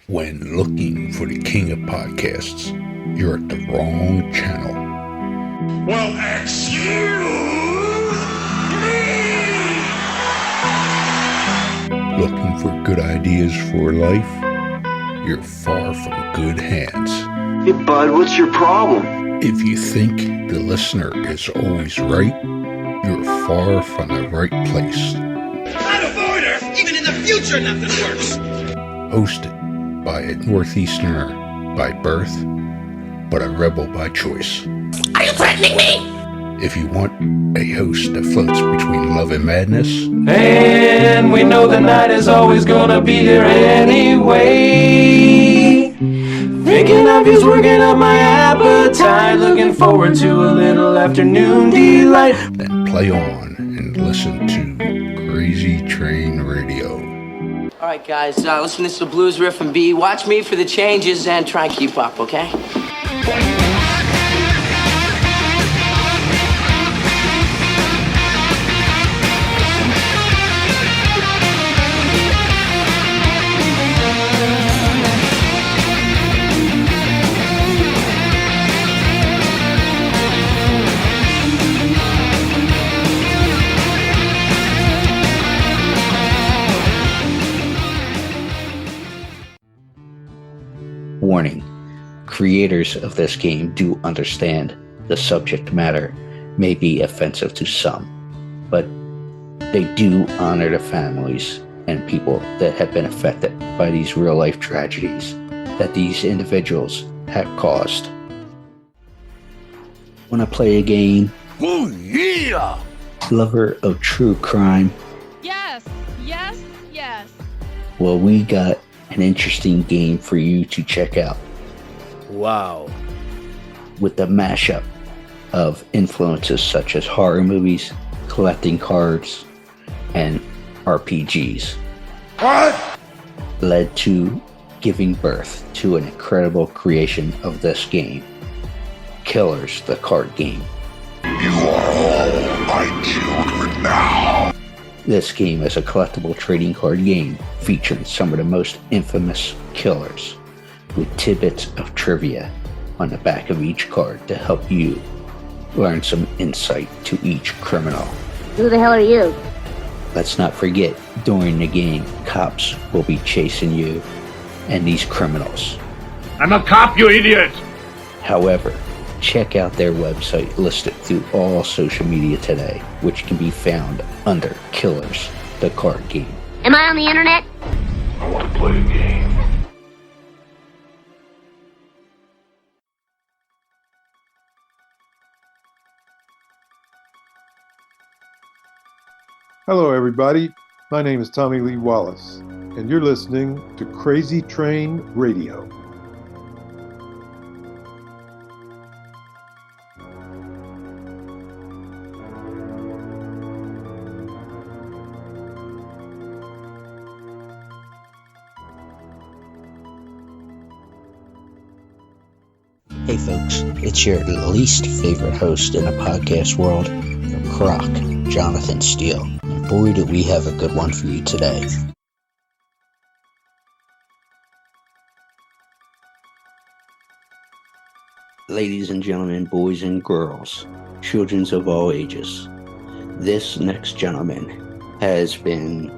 When looking for the king of podcasts, you're at the wrong channel. Well, excuse me! Looking for good ideas for life? You're far from good hands. Hey, bud, what's your problem? If you think the listener is always right, you're far from the right place. Out of order! Even in the future, nothing works! Hosted by a Northeasterner by birth, but a rebel by choice. Are you threatening me? If you want a host that floats between love and madness, and we know the night is always gonna be here anyway. Thinking of you's working up my appetite. Looking forward to a little afternoon delight. then play on and listen to Crazy Train Radio. All right, guys, listen to this blues riff and B. Watch me for the changes and try and keep up, okay? Warning, creators of this game do understand the subject matter may be offensive to some, but they do honor the families and people that have been affected by these real-life tragedies that these individuals have caused. Want to play a game? Oh, yeah! Lover of true crime? Yes, yes, yes. Well, we got an interesting game for you to check out. Wow. With the mashup of influences such as horror movies, collecting cards, and RPGs. What? Led to giving birth to an incredible creation of this game, Killers, the card game. You are all my children now. This game is a collectible trading card game featuring some of the most infamous killers, with tidbits of trivia on the back of each card to help you learn some insight to each criminal. Who the hell are you? Let's not forget, during the game, cops will be chasing you and these criminals. I'm a cop, you idiot! However, check out their website listed through all social media today, which can be found under Killers, the card game. Am I on the internet? I want to play a game. Hello, everybody. My name is Tommy Lee Wallace, and you're listening to Crazy Train Radio. Hey folks, it's your least favorite host in the podcast world, the Croc, Jonathan Steele. And boy, do we have a good one for you today. Ladies and gentlemen, boys and girls, children of all ages, this next gentleman has been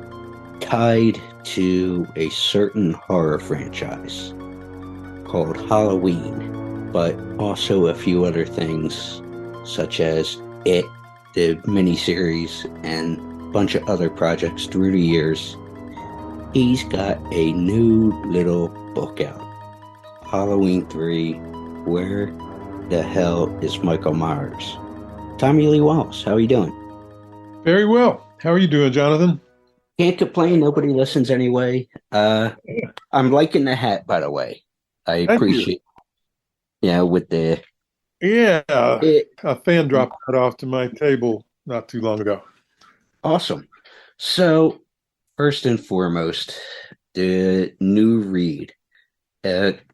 tied to a certain horror franchise called Halloween, but also a few other things such as It, the miniseries, and a bunch of other projects through the years. He's got a new little book out, Halloween 3, Where the Hell is Michael Myers? Tommy Lee Wallace, how are you doing? Very well. How are you doing, Jonathan? Can't complain, nobody listens anyway. I'm liking the hat, by the way. I Thank appreciate with the... Yeah, a fan dropped that off to my table not too long ago. Awesome. So, first and foremost, the new read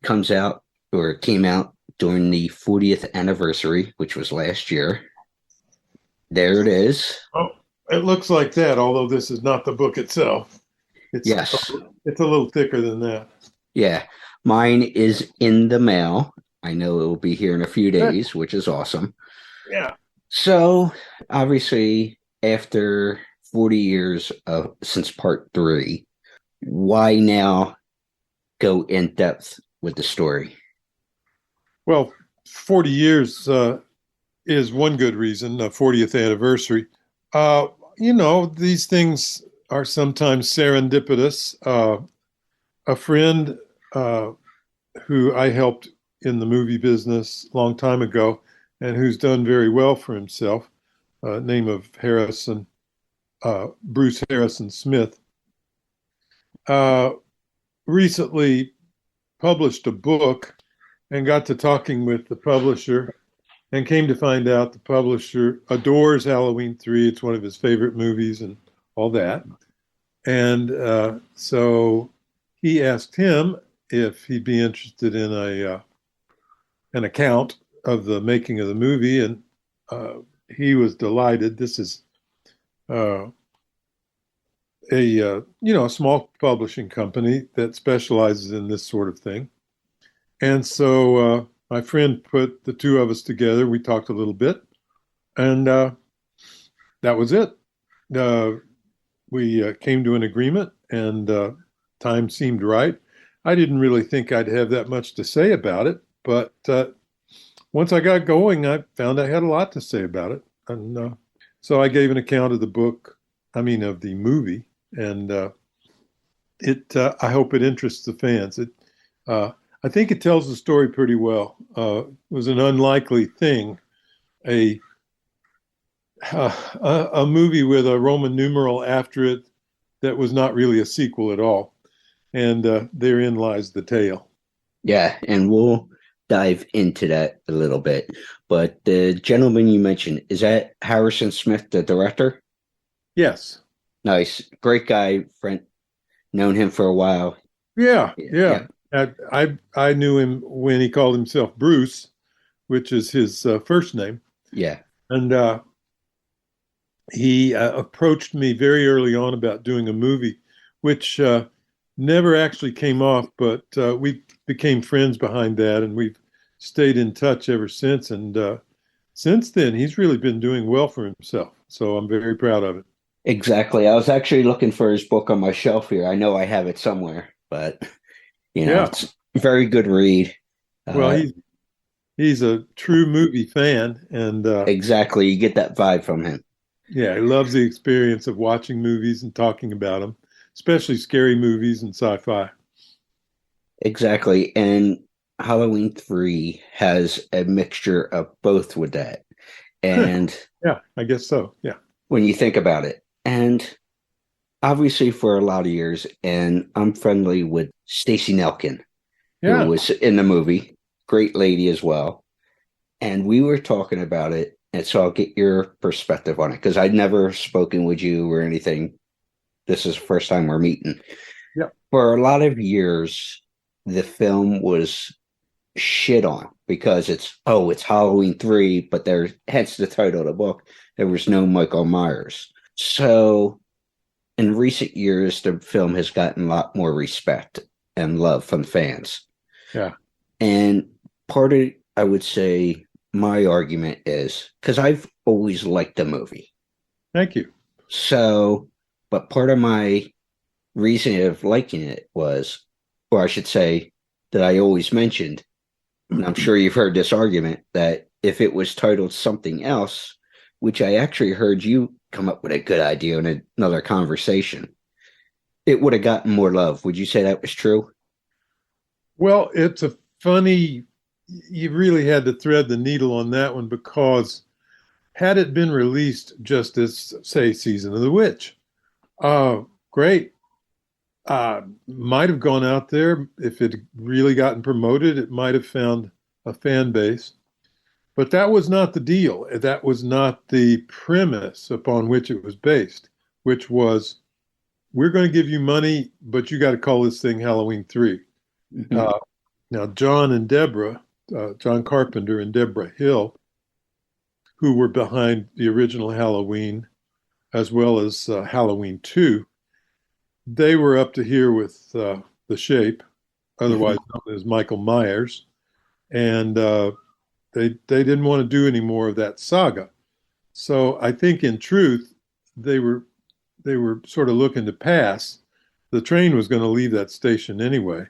comes out, or came out during the 40th anniversary, which was last year. There it is. Oh, it looks like that, although this is not the book itself. It's Yes. It's a little thicker than that. Yeah, mine is in the mail. I know it will be here in a few days, which is awesome. Yeah. So, obviously, after 40 years since part three, why now go in depth with the story? Well, 40 years is one good reason, 40th anniversary. These things are sometimes serendipitous. A friend who I helped in the movie business a long time ago and who's done very well for himself, name of Bruce Harrison Smith, uh, recently published a book and got to talking with the publisher and came to find out the publisher adores Halloween 3. It's one of his favorite movies and all that. And so he asked him if he'd be interested in an account of the making of the movie, and he was delighted. This is a small publishing company that specializes in this sort of thing. And so my friend put the two of us together. We talked a little bit, and that was it. We came to an agreement, and time seemed right. I didn't really think I'd have that much to say about it, but once I got going, I found I had a lot to say about it. And so I gave an account of the of the movie, and I hope it interests the fans. I think it tells the story pretty well. It was an unlikely thing, a movie with a Roman numeral after it that was not really a sequel at all. And therein lies the tale. Yeah, and we'll dive into that a little bit. But the gentleman you mentioned, is that Harrison Smith, the director? Yes. Nice. Great guy, friend. Known him for a while. Yeah. Yeah. I knew him when he called himself Bruce, which is his first name. Yeah. And he approached me very early on about doing a movie, which never actually came off, but we became friends behind that, and we've stayed in touch ever since. And since then, he's really been doing well for himself. So I'm very proud of it. Exactly. I was actually looking for his book on my shelf here. I know I have it somewhere, but it's a very good read. Well, he's a true movie fan, and exactly, you get that vibe from him. Yeah, he loves the experience of watching movies and talking about them, especially scary movies and sci-fi. Exactly. And Halloween 3 has a mixture of both with that. And yeah, I guess so. Yeah. When you think about it. And obviously for a lot of years, and I'm friendly with Stacey Nelkin, who was in the movie. Great lady as well. And we were talking about it. And so I'll get your perspective on it, because I'd never spoken with you or anything. This is the first time we're meeting. Yeah. For a lot of years, the film was shit on because it's Halloween 3, but hence the title of the book, there was no Michael Myers. So in recent years, the film has gotten a lot more respect and love from fans. Yeah. And part of, I would say, my argument is, because I've always liked the movie. Thank you. So, but part of my reason of liking it was, or I should say, that I always mentioned, and I'm sure you've heard this argument, that if it was titled something else, which I actually heard you come up with a good idea in another conversation, it would have gotten more love. Would you say that was true? Well, it's a funny, you really had to thread the needle on that one, because had it been released just as, say, Season of the Witch, great. Might have gone out there. If it really gotten promoted, it might have found a fan base. But that was not the deal. That was not the premise upon which it was based, which was, we're going to give you money, but you got to call this thing Halloween 3. Mm-hmm. Now, John Carpenter and Deborah Hill, who were behind the original Halloween, as well as Halloween 2, they were up to here with The Shape, otherwise known as Michael Myers, and they didn't want to do any more of that saga. So I think in truth they were sort of looking to pass. The train was going to leave that station anyway.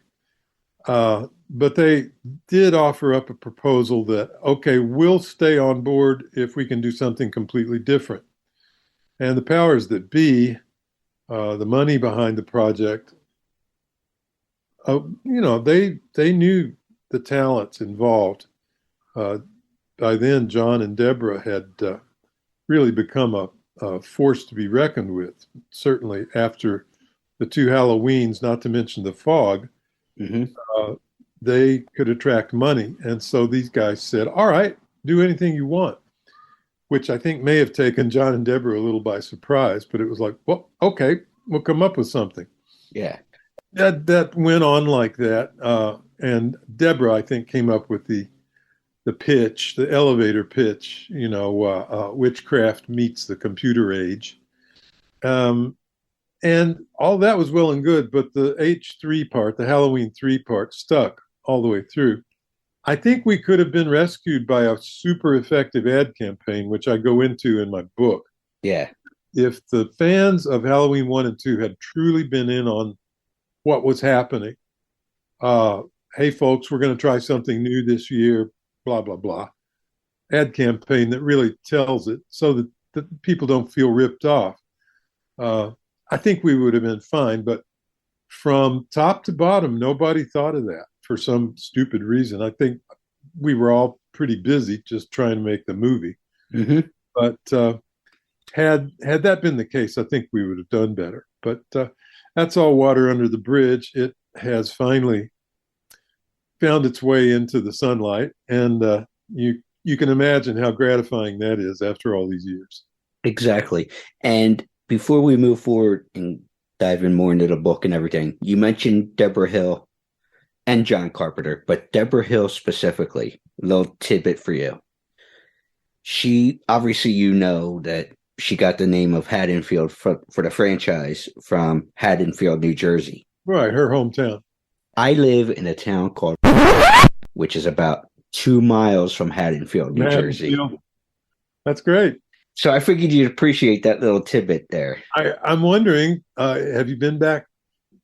But they did offer up a proposal that, okay, we'll stay on board if we can do something completely different. And the powers that be, the money behind the project, they knew the talents involved. By then, John and Deborah had really become a force to be reckoned with, certainly after the two Halloweens, not to mention the fog. They could attract money. And so these guys said, all right, do anything you want, which I think may have taken John and Deborah a little by surprise, but it was like, well, okay, we'll come up with something. Yeah. That went on like that. And Deborah, I think, came up with the pitch, the elevator pitch, witchcraft meets the computer age. And all that was well and good, but the H3 part, the Halloween 3 part, stuck all the way through. I think we could have been rescued by a super effective ad campaign, which I go into in my book. Yeah. If the fans of Halloween 1 and 2 had truly been in on what was happening, hey, folks, we're going to try something new this year, blah, blah, blah. Ad campaign that really tells it so that people don't feel ripped off. I think we would have been fine, but from top to bottom, nobody thought of that for some stupid reason. I think we were all pretty busy just trying to make the movie. But had that been the case, I think we would have done better. But that's all water under the bridge. It has finally found its way into the sunlight, and you can imagine how gratifying that is after all these years. Exactly. And before we move forward and dive in more into the book and everything, you mentioned Deborah Hill and John Carpenter, but Deborah Hill specifically, a little tidbit for you. She, obviously, that she got the name of Haddonfield for the franchise from Haddonfield, New Jersey. Right, her hometown. I live in a town called, which is about 2 miles from Haddonfield, New Jersey. That's great. So I figured you'd appreciate that little tidbit there. I'm wondering, have you been back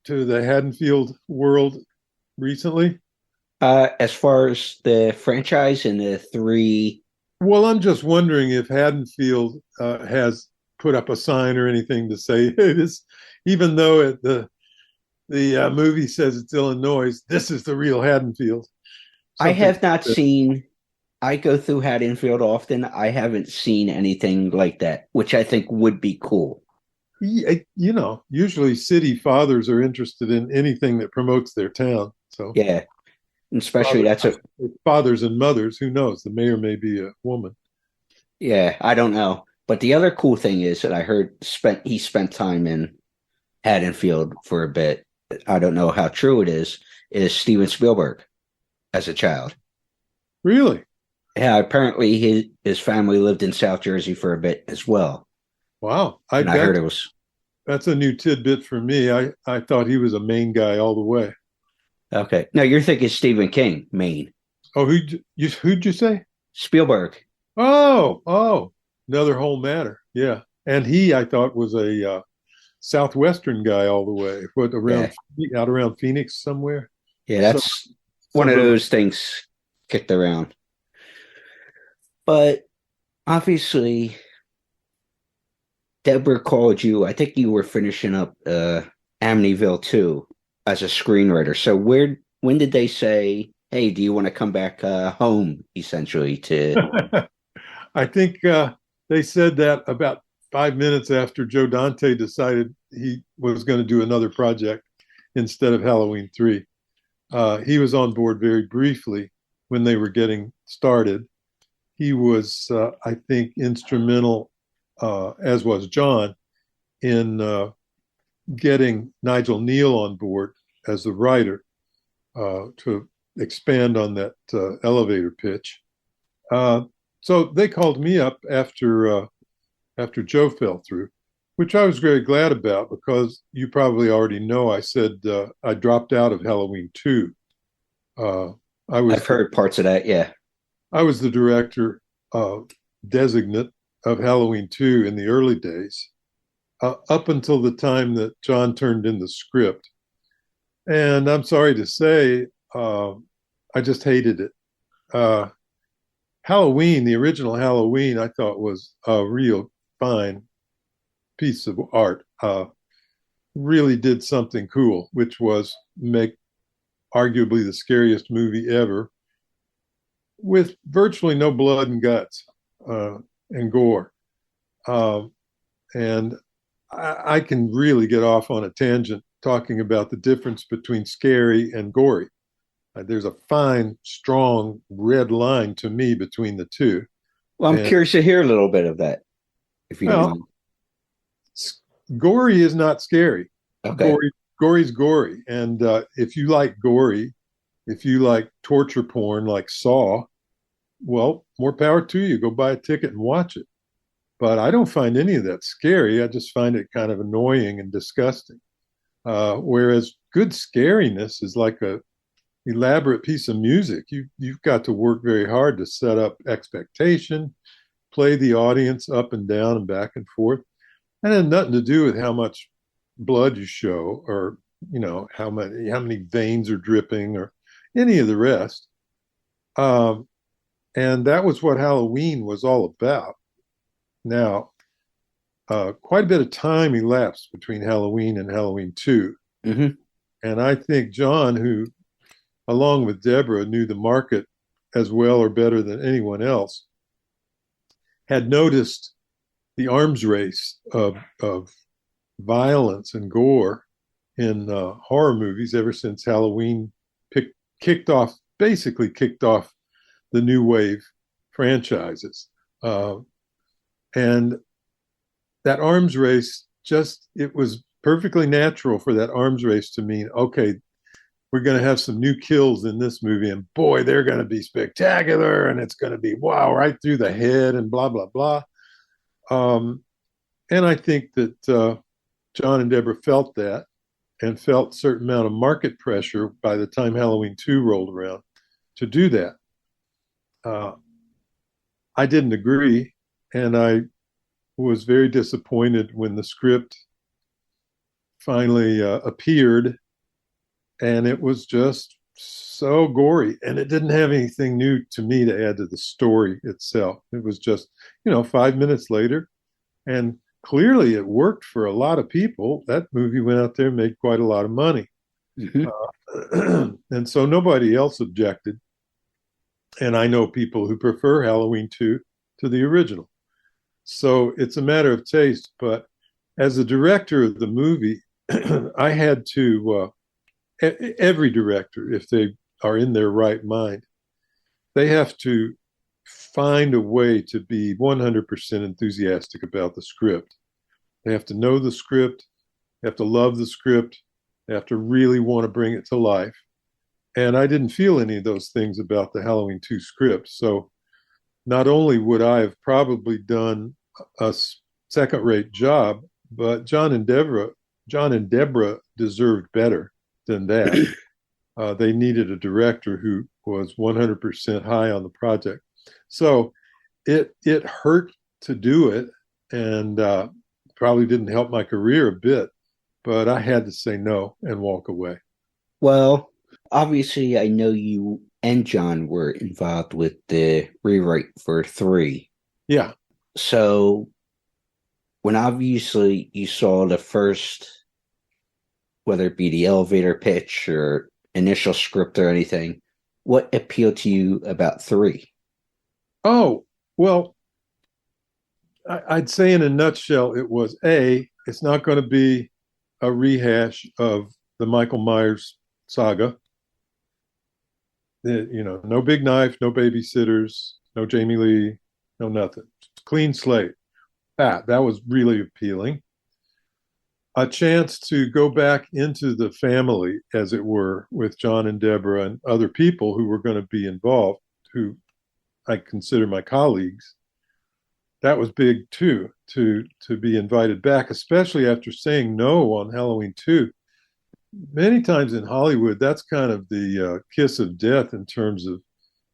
to the Haddonfield world recently? As far as the franchise and the 3... Well, I'm just wondering if Haddonfield has put up a sign or anything to say, hey, this, even though the movie says it's Illinois, this is the real Haddonfield. I have not seen... I go through Haddonfield often. I haven't seen anything like that, which I think would be cool. Usually city fathers are interested in anything that promotes their town. So yeah, especially fathers and mothers. Who knows? The mayor may be a woman. Yeah, I don't know. But the other cool thing is that I heard he spent time in Haddonfield for a bit. I don't know how true it is Steven Spielberg as a child. Really? Yeah, apparently his family lived in South Jersey for a bit as well. Wow. I heard it was... That's a new tidbit for me. I thought he was a Maine guy all the way. Okay. No, you're thinking Stephen King, Maine. Oh, who'd you say? Spielberg. Oh, another whole matter. Yeah. And I thought, was a Southwestern guy all the way. Out around Phoenix somewhere? Yeah, that's one of those things kicked around. But obviously, Deborah called you. I think you were finishing up Amityville 2 as a screenwriter. So when did they say, hey, do you want to come back home, essentially? I think they said that about 5 minutes after Joe Dante decided he was going to do another project instead of Halloween 3. He was on board very briefly when they were getting started. He was, I think, instrumental, as was John, in getting Nigel Neal on board as the writer to expand on that elevator pitch. So they called me up after Joe fell through, which I was very glad about because you probably already know I said I dropped out of Halloween 2. Uh, I've heard parts of that. Yeah. I was the director designate of Halloween 2 in the early days, up until the time that John turned in the script. And I'm sorry to say, I just hated it. Halloween, the original Halloween, I thought was a real fine piece of art. Really did something cool, which was make arguably the scariest movie ever with virtually no blood and guts and gore. And I can really get off on a tangent talking about the difference between scary and gory. There's a fine, strong red line to me between the two. Well, I'm curious to hear a little bit of that, if you don't mind. Gory is not scary. Okay. Gory's gory. And if you like gory, if you like torture porn like Saw, well, more power to you. Go buy a ticket and watch it. But I don't find any of that scary. I just find it kind of annoying and disgusting. Whereas good scariness is like a elaborate piece of music. You've got to work very hard to set up expectation, play the audience up and down and back and forth. And it had nothing to do with how much blood you show or how many veins are dripping or any of the rest. And that was what Halloween was all about. Now, quite a bit of time elapsed between Halloween and Halloween 2. Mm-hmm. And I think John, who, along with Deborah, knew the market as well or better than anyone else, had noticed the arms race of violence and gore in horror movies ever since Halloween kicked off the new wave franchises. And that arms race it was perfectly natural for that arms race to mean, okay, we're going to have some new kills in this movie, and boy, they're going to be spectacular, and it's going to be wow, right through the head, and blah, blah, blah. And I think that John and Deborah felt that and felt a certain amount of market pressure by the time Halloween 2 rolled around to do that. I didn't agree, and I was very disappointed when the script finally appeared, and it was just so gory, and it didn't have anything new to me to add to the story itself. It was just 5 minutes later, and clearly it worked for a lot of people. That movie went out there and made quite a lot of money. Mm-hmm. And so nobody else objected. And I know people who prefer Halloween 2 to the original. So it's a matter of taste. But as a director of the movie, I had to, every director, if they are in their right mind, they have to find a way to be 100% enthusiastic about the script. They have to know the script. They have to love the script. They have to really want to bring it to life. And I didn't feel any of those things about the Halloween 2 script. So not only would I have probably done a second-rate job, but John and Deborah deserved better than that. They needed a director who was 100% high on the project. So it hurt to do it, and probably didn't help my career a bit, but I had to say no and walk away. Well, obviously, I know you and John were involved with the rewrite for 3. Yeah. So when obviously you saw the first, whether it be the elevator pitch or initial script or anything, what appealed to you about 3? Oh, well, I'd say in a nutshell, it was it's not going to be a rehash of the Michael Myers saga. No big knife, no babysitters, no Jamie Lee, no nothing. Clean slate. That was really appealing. A chance to go back into the family, as it were, with John and Deborah and other people who were going to be involved, who I consider my colleagues. that was big too, to be invited back, especially after saying no on Halloween 2. Many times in Hollywood, that's kind of the kiss of death in terms of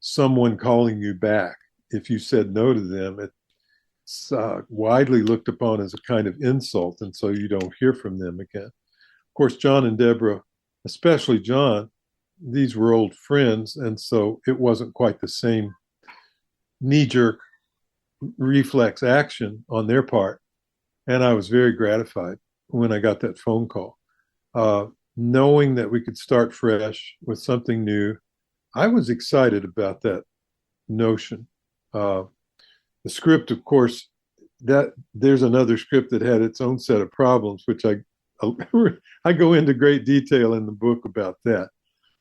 someone calling you back. If you said no to them, it's widely looked upon as a kind of insult, and so you don't hear from them again. Of course, John and Deborah, especially John, these were old friends, and so it wasn't quite the same knee-jerk reflex action on their part. And I was very gratified when I got that phone call. Knowing that we could start fresh with something new, I was excited about that notion. The script, of course, that there's another script that had its own set of problems, which I go into great detail in the book about that.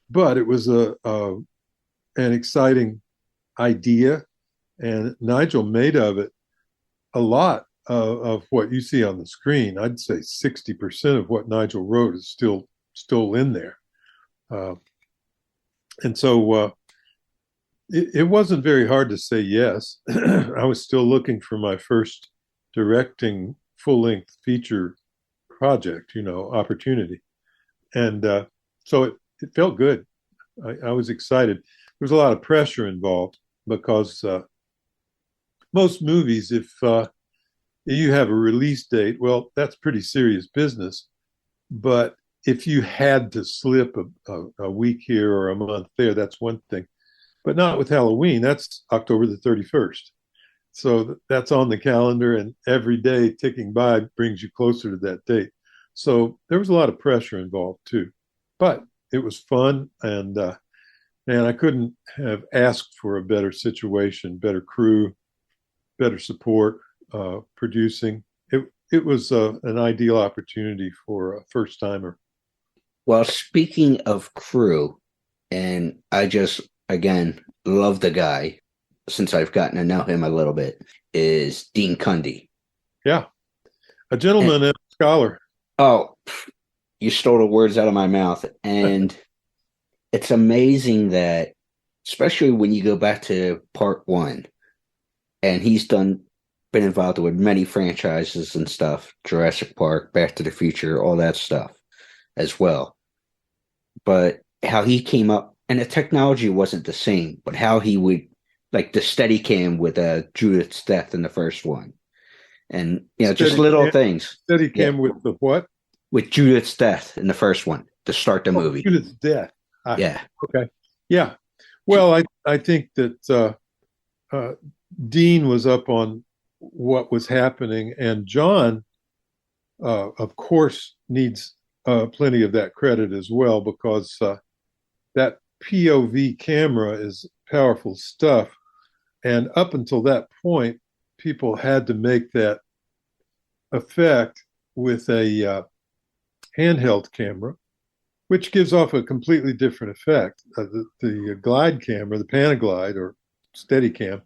But it was an exciting idea, and Nigel made of it a lot of what you see on the screen. I'd say 60% of what Nigel wrote is still in there. And so it wasn't very hard to say yes. I was still looking for my first directing full-length feature project, opportunity. And so it felt good. I was excited. There was a lot of pressure involved because most movies, if you have a release date, well, that's pretty serious business. But if you had to slip a week here or a month there, that's one thing. But not with Halloween. That's October the 31st. So that's on the calendar, and every day ticking by brings you closer to that date. So there was a lot of pressure involved too. But it was fun, and I couldn't have asked for a better situation, better crew, better support, producing. It was an ideal opportunity for a first timer. Well, speaking of crew, and I just, again, love the guy since I've gotten to know him a little bit, is Dean Cundey. Yeah. A gentleman and a scholar. Oh, you stole the words out of my mouth. And it's amazing that, especially when you go back to part one, and he's been involved with many franchises and stuff, Jurassic Park, Back to the Future, all that stuff as well. But how he came up, and the technology wasn't the same, but how he would, like the Steadicam with Judith's death in the first one. And, just little things. Steadicam with the what? With Judith's death in the first one to start the movie. Judith's death. Yeah. Okay. Yeah. Well, I think that Dean was up on what was happening, and John, of course, needs plenty of that credit as well, because that POV camera is powerful stuff. And up until that point, people had to make that effect with a handheld camera, which gives off a completely different effect. The glide camera, the Panaglide or Steadicam,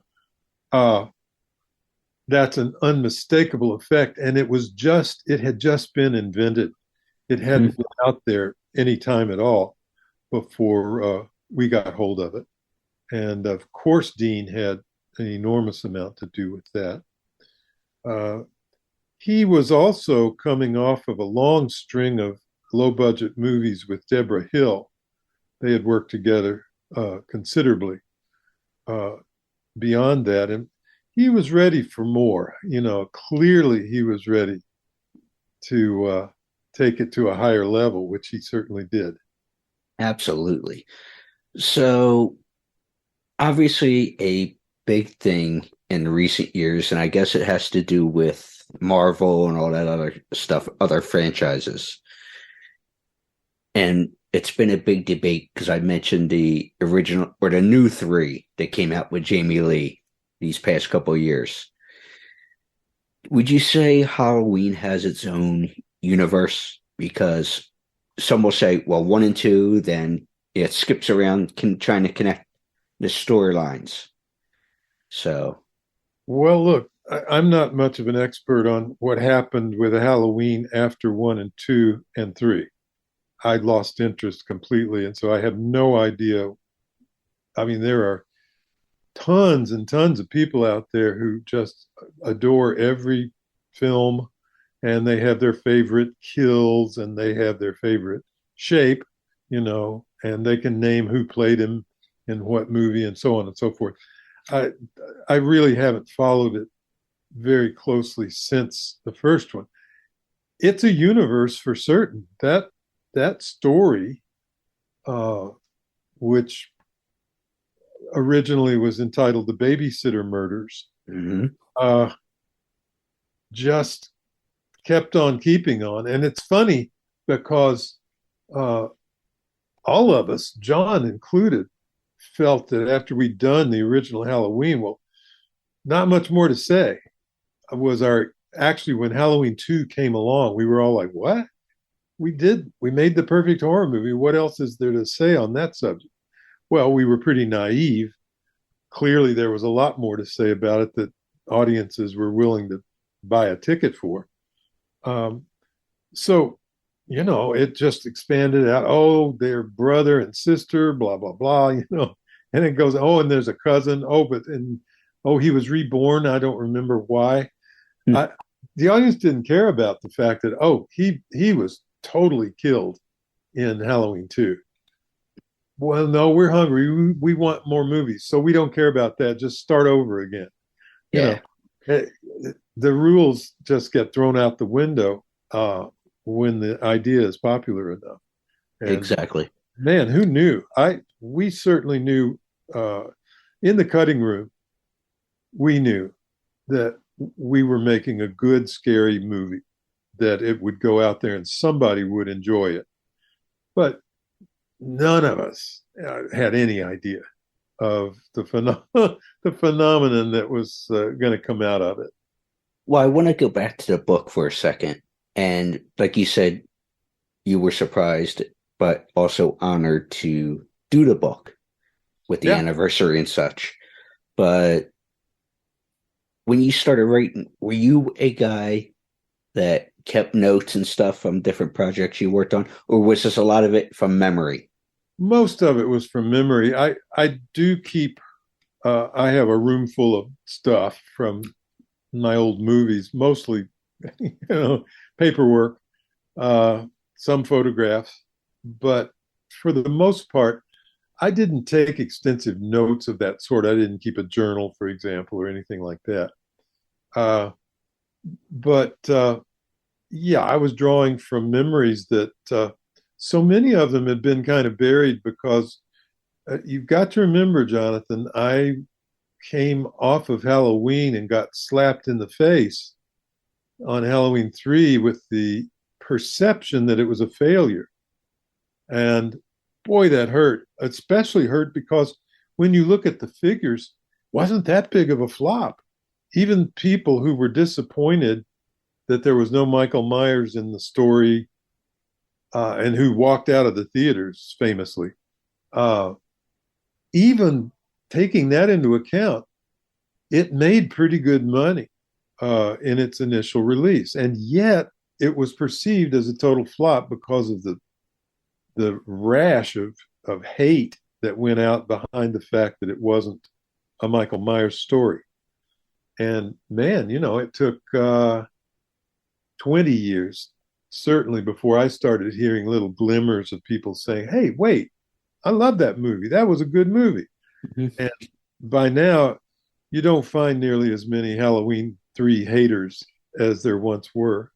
that's an unmistakable effect. And it had just been invented. It hadn't been out there any time at all before we got hold of it. And of course, Dean had an enormous amount to do with that. He was also coming off of a long string of low-budget movies with Deborah Hill. They had worked together considerably beyond that. And he was ready for more. Clearly he was ready to take it to a higher level, which he certainly did. Absolutely. So obviously a big thing in recent years, and I guess it has to do with Marvel and all that other stuff, other franchises. And it's been a big debate because I mentioned the original or the new three that came out with Jamie Lee these past couple of years. Would you say Halloween has its own universe? Because some will say, well, 1 and 2, then it skips around trying to connect the storylines. So, well, look, I'm not much of an expert on what happened with Halloween after 1 and 2 and 3. I lost interest completely, and so I have no idea. I mean, there are tons and tons of people out there who just adore every film, and they have their favorite kills and they have their favorite shape, and they can name who played him in what movie and so on and so forth. I really haven't followed it very closely since the first one. It's a universe for certain. That story, which originally was entitled The Babysitter Murders, just kept on keeping on. And it's funny because all of us, John included, felt that after we'd done the original Halloween, well, not much more to say. Actually, when Halloween 2 came along, we were all like, what? We made the perfect horror movie. What else is there to say on that subject? Well, we were pretty naive. Clearly, there was a lot more to say about it that audiences were willing to buy a ticket for. So, it just expanded out. Oh, they're brother and sister, blah, blah, blah, and it goes, oh, and there's a cousin. He was reborn. I don't remember why. The audience didn't care about the fact that, he was totally killed in Halloween 2. Well, no, we're hungry. We want more movies. So we don't care about that. Just start over again. Yeah. The rules just get thrown out the window when the idea is popular enough. And, exactly. Man, who knew? We certainly knew in the cutting room, we knew that we were making a good, scary movie, that it would go out there and somebody would enjoy it. But none of us had any idea of the phenomenon that was going to come out of it. Well, I want to go back to the book for a second. And like you said, you were surprised, but also honored to do the book with the anniversary and such. But when you started writing, were you a guy that kept notes and stuff from different projects you worked on, or was this a lot of it from memory? Most of it was from memory. I do keep, I have a room full of stuff from my old movies, mostly, paperwork, some photographs, but for the most part, I didn't take extensive notes of that sort. I didn't keep a journal, for example, or anything like that. But I was drawing from memories that so many of them had been kind of buried because you've got to remember, Jonathan, I came off of Halloween and got slapped in the face on Halloween 3 with the perception that it was a failure. And boy, that hurt, especially hurt because when you look at the figures, wasn't that big of a flop. Even people who were disappointed that there was no Michael Myers in the story and who walked out of the theaters famously, even taking that into account, it made pretty good money in its initial release. And yet it was perceived as a total flop because of the rash of hate that went out behind the fact that it wasn't a Michael Myers story. And man, it took 20 years, certainly, before I started hearing little glimmers of people saying, hey, wait, I love that movie. That was a good movie. Mm-hmm. And by now, you don't find nearly as many Halloween 3 haters as there once were,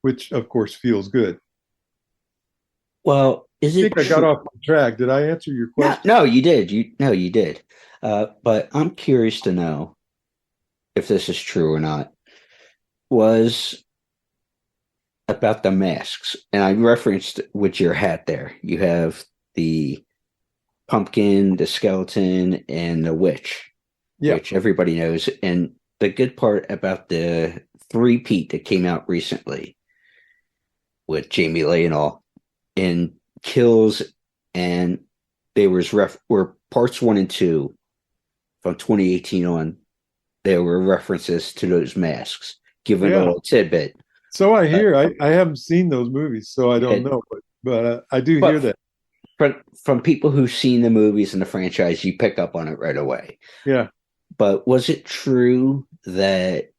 which, of course, feels good. Well, I think I got off my track. Did I answer your question? No, you did. You did. But I'm curious to know if this is true or not, was about the masks. And I referenced with your hat there. You have the pumpkin, the skeleton, and the witch, which everybody knows. And the good part about the three-peat that came out recently with Jamie Lee and all, and kills, and there were parts 1 and 2 from 2018 on. There were references to those masks, given a little tidbit. So I hear. I haven't seen those movies, so I don't know, but I do hear that. But from people who've seen the movies and the franchise, you pick up on it right away. Yeah. But was it true that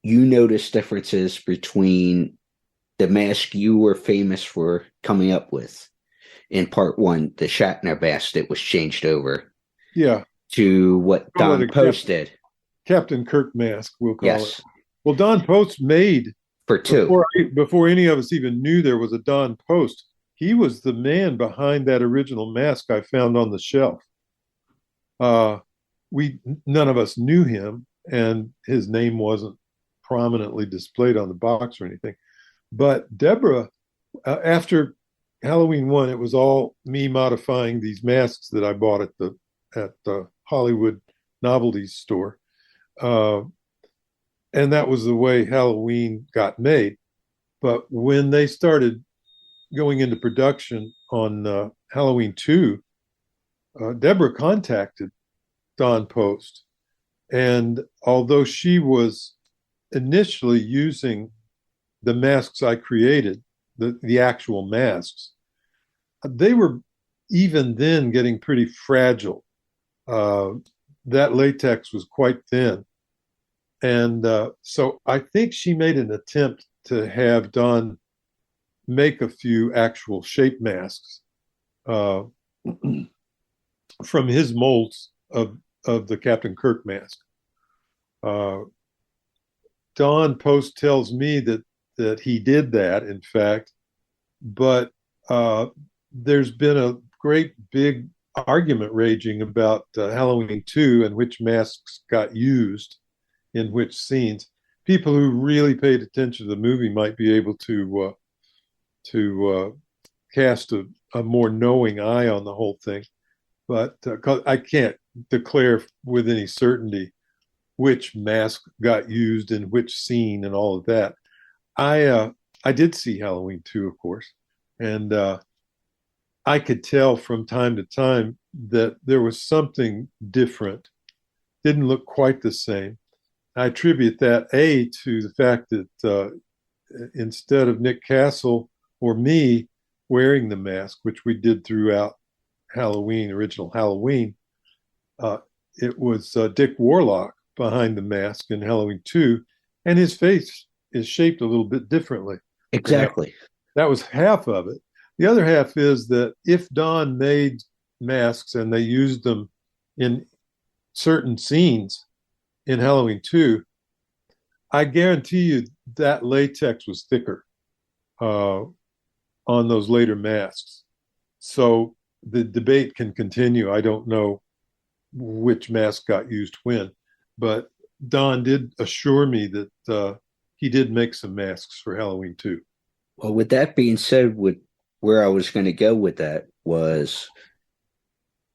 you noticed differences between the mask you were famous for coming up with in part one, the Shatner mask that was changed over, Yeah. to what Call Don it a Post did? Captain Kirk mask, we'll call Yes, it. Well, Don Post made, for two. before any of us even knew there was a Don Post, he was the man behind that original mask I found on the shelf. None of us knew him, and his name wasn't prominently displayed on the box or anything. But Deborah, after Halloween 1, it was all me modifying these masks that I bought at the Hollywood novelties store. And that was the way Halloween got made. But when they started going into production on Halloween 2, Deborah contacted Don Post. And although she was initially using the masks I created, the actual masks, they were even then getting pretty fragile. That latex was quite thin. And so I think she made an attempt to have Don make a few actual shape masks from his molds of the Captain Kirk mask. Don Post tells me that he did that, in fact, but there's been a great big argument raging about Halloween 2 and which masks got used in which scenes. People who really paid attention to the movie might be able to cast a more knowing eye on the whole thing, but I can't declare with any certainty which mask got used in which scene and all of that. I did see Halloween 2, of course, and I could tell from time to time that there was something different. Didn't look quite the same. I attribute that to the fact that instead of Nick Castle or me wearing the mask, which we did throughout original Halloween, it was Dick Warlock behind the mask in Halloween 2, and his face is shaped a little bit differently. Exactly. That was half of it. The other half is that if Don made masks and they used them in certain scenes in Halloween 2, I guarantee you that latex was thicker on those later masks. So the debate can continue. I don't know which mask got used when, but Don did assure me that he did make some masks for Halloween 2. Well, with that being said, where I was going to go with that was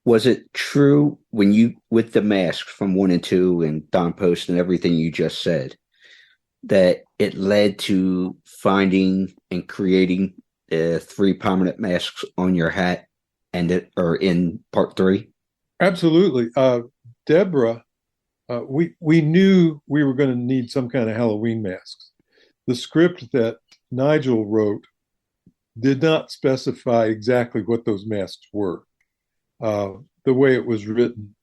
it true when you, with the masks from 1 and 2 and Don Post and everything you just said, that it led to finding and creating 3 prominent masks on your hat or in part 3? Absolutely. Deborah, we knew we were going to need some kind of Halloween masks. The script that Nigel wrote did not specify exactly what those masks were. The way it was written,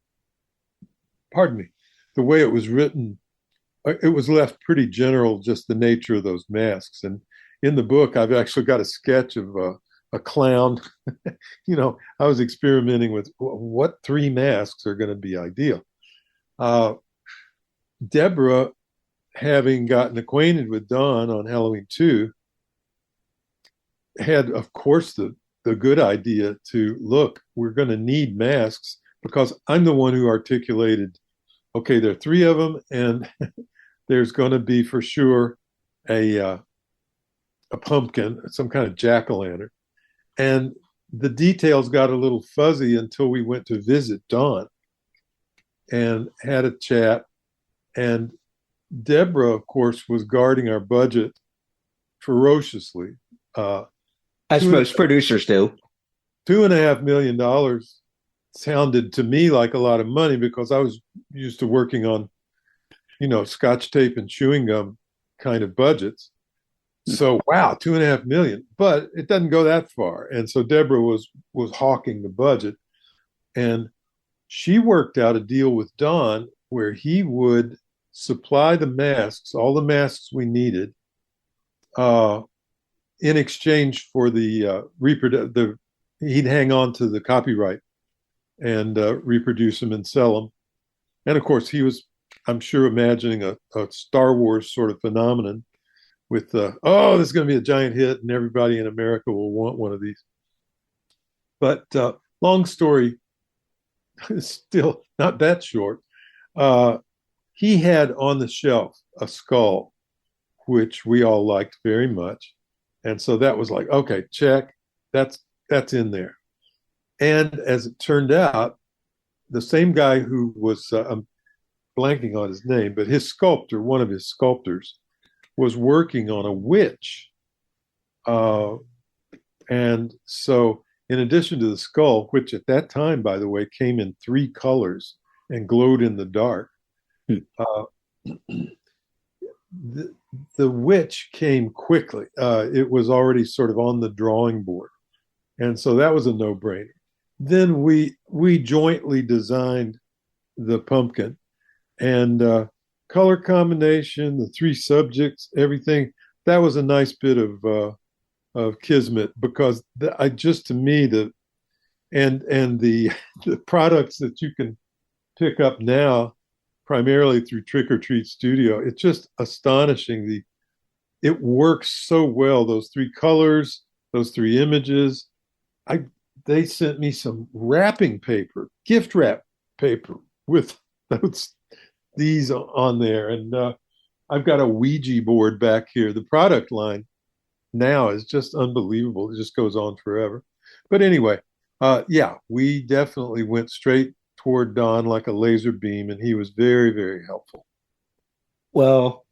it was left pretty general, just the nature of those masks. And in the book, I've actually got a sketch of a clown. I was experimenting with what 3 masks are going to be ideal. Deborah, having gotten acquainted with Don on Halloween 2, had, of course, the good idea to look, we're going to need masks, because I'm the one who articulated, okay, there are 3 of them, and there's going to be for sure a pumpkin, some kind of jack-o'-lantern. And the details got a little fuzzy until we went to visit Don and had a chat. And Deborah, of course, was guarding our budget ferociously. As most producers do. $2.5 million sounded to me like a lot of money, because I was used to working on, Scotch tape and chewing gum kind of budgets. So, wow, $2.5 million, but it doesn't go that far. And so Deborah was hawking the budget, and she worked out a deal with Don where he would supply the masks, all the masks we needed, in exchange for he'd hang on to the copyright and reproduce them and sell them. And of course, he was, I'm sure, imagining a Star Wars sort of phenomenon with, this is going to be a giant hit and everybody in America will want one of these. But long story, still not that short. He had on the shelf a skull, which we all liked very much. And so that was like, okay, check, that's in there. And as it turned out, the same guy who was, I'm blanking on his name, but his sculptor, one of his sculptors, was working on a witch. And so in addition to the skull, which at that time, by the way, came in 3 colors and glowed in the dark, the witch came quickly. It was already sort of on the drawing board. And so that was a no-brainer. Then we jointly designed the pumpkin, and color combination, the 3 subjects, everything. That was a nice bit of kismet, because to me, the products that you can pick up now, primarily through Trick or Treat Studio, it's just astonishing. It works so well. Those 3 colors, those 3 images. They sent me some wrapping paper, gift wrap paper with these on there, and I've got a Ouija board back here. The product line now is just unbelievable. It just goes on forever. But anyway, we definitely went straight toward Don like a laser beam, and he was very, very helpful. Well,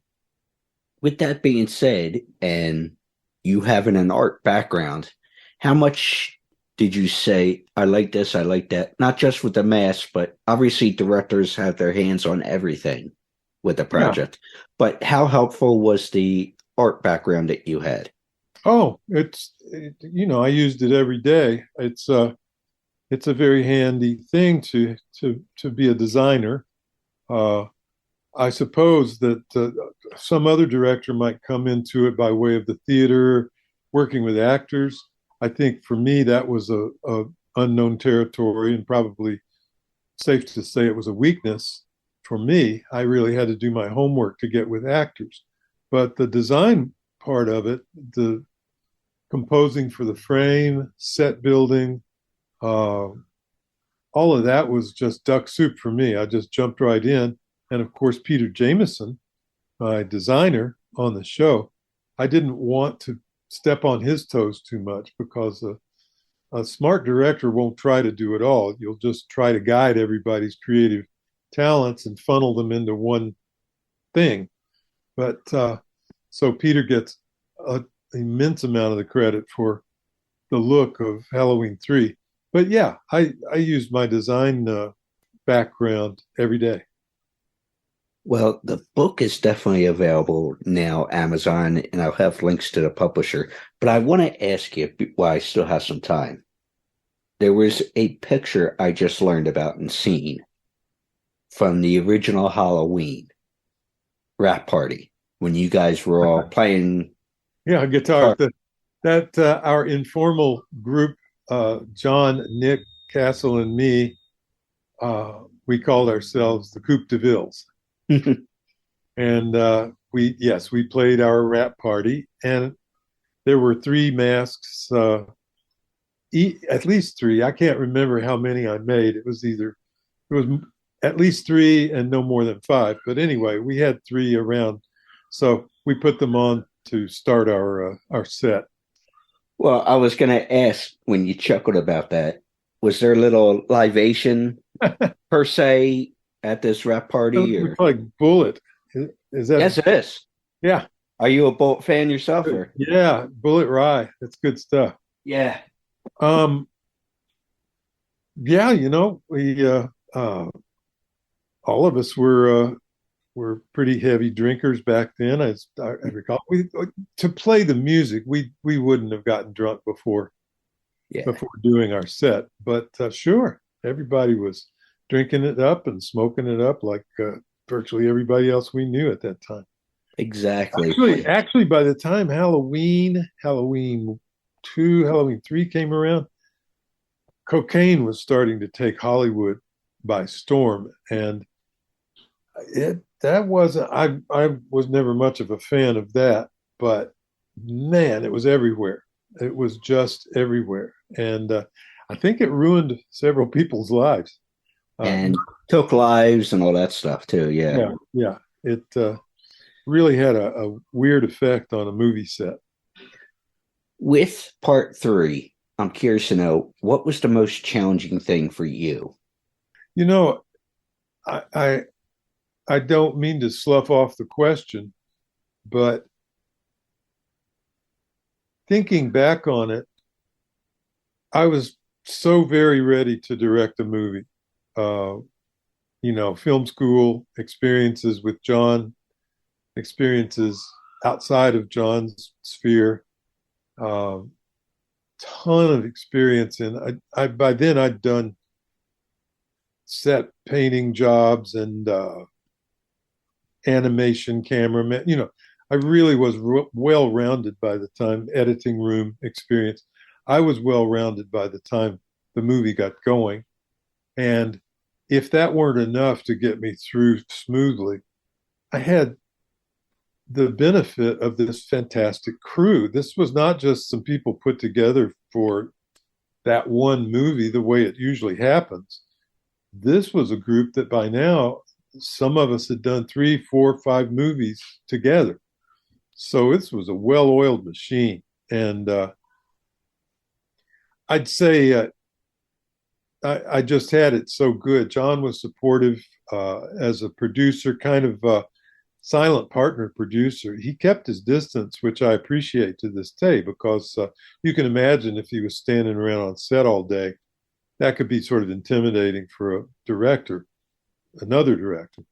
with that being said, and you having an art background, how much did you say, I like this, I like that? Not just with the mask, but obviously directors have their hands on everything with the project. Yeah. But how helpful was the art background that you had? Oh, I used it every day. It's a very handy thing to be a designer. I suppose that some other director might come into it by way of the theater, working with actors. I think for me that was a unknown territory, and probably safe to say it was a weakness for me. I really had to do my homework to get with actors. But the design part of it, the composing for the frame, set building, all of that was just duck soup for me. I just jumped right in. And of course, Peter Jameson, my designer on the show, I didn't want to step on his toes too much, because a smart director won't try to do it all. You'll just try to guide everybody's creative talents and funnel them into one thing. But so Peter gets an immense amount of the credit for the look of Halloween 3. But yeah, I used my design background every day. Well, the book is definitely available now, Amazon, and I'll have links to the publisher. But I want to ask you, while I still have some time, there was a picture I just learned about and seen from the original Halloween rap party when you guys were all playing. Yeah, guitar. That our informal group, John, Nick, Castle, and me, we called ourselves the Coupe de Villes. And we played our rap party, and there were 3 masks, at least 3. I can't remember how many I made. It was at least 3 and no more than 5. But anyway, we had 3 around, so we put them on to start our set. Well, I was going to ask, when you chuckled about that, was there a little libation per se at this rap party? Or? Like Bullet. Is that? Yes, it is. Yeah. Are you a Bullet fan yourself? Or? Yeah, Bullet Rye. That's good stuff. Yeah. Yeah, we all of us were pretty heavy drinkers back then. I recall, to play the music, we wouldn't have gotten drunk before doing our set. But sure, everybody was drinking it up and smoking it up like virtually everybody else we knew at that time. Exactly. Actually, by the time Halloween 2, Halloween 3 came around, cocaine was starting to take Hollywood by storm, and that wasn't. I was never much of a fan of that, but man, it was everywhere. It was just everywhere, and I think it ruined several people's lives. And took lives and all that stuff too. Yeah. Yeah. It really had a weird effect on a movie set. With part 3, I'm curious to know, what was the most challenging thing for you? You know, I don't mean to slough off the question, but thinking back on it, I was so very ready to direct a movie. Film school experiences with John, experiences outside of John's sphere, ton of experience. And I by then I'd done set painting jobs and animation cameraman. I really was well rounded by the time, editing room experience. I was well rounded by the time the movie got going. And if that weren't enough to get me through smoothly, I had the benefit of this fantastic crew. This was not just some people put together for that one movie the way it usually happens. This was a group that by now, some of us had done 3, 4, 5 movies together. So this was a well-oiled machine. And I'd say I just had it so good. John was supportive as a producer, kind of silent partner producer. He kept his distance, which I appreciate to this day, because you can imagine if he was standing around on set all day, that could be sort of intimidating for a director, another director.